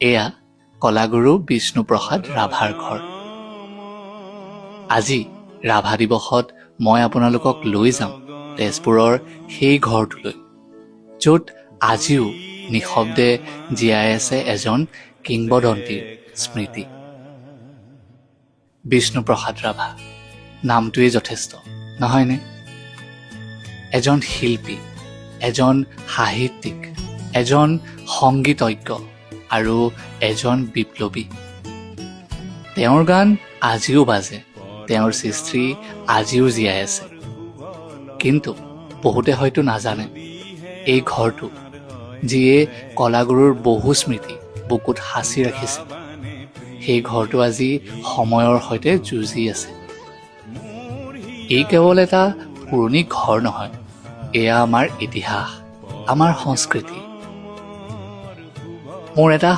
এয়া কলাগুৰু বিষ্ণুপ্ৰসাদ ৰাভাৰ ঘৰ। আজি ৰাভা দিৱসত মই আপোনালোকক লৈ যাম তেজপুৰৰ সেই ঘৰটোলৈ, য'ত আজিও নিঃশব্দে জীয়াই আছে এজন কিংবদন্তীৰ স্মৃতি। বিষ্ণুপ্ৰসাদ ৰাভা নামটোৱেই যথেষ্ট, নহয়নে? এজন শিল্পী, এজন সাহিত্যিক, এজন সংগীতজ্ঞ আৰু এজন বিপ্লৱী। তেওঁৰ গান আজিও বাজে, তেওঁৰ সৃষ্টি আজিও জীয়াই আছে। কিন্তু বহুতে হয়তো নাজানে, এই ঘৰটো যিয়ে কলাগুৰুৰ বহু স্মৃতি বুকুত সাঁচি ৰাখিছিল, সেই ঘৰটো আজি সময়ৰ সৈতে যুঁজি আছে। এই কেৱল এটা পুৰণি ঘৰ নহয়, এয়া আমাৰ ইতিহাস, আমাৰ সংস্কৃতি। মোৰ এটা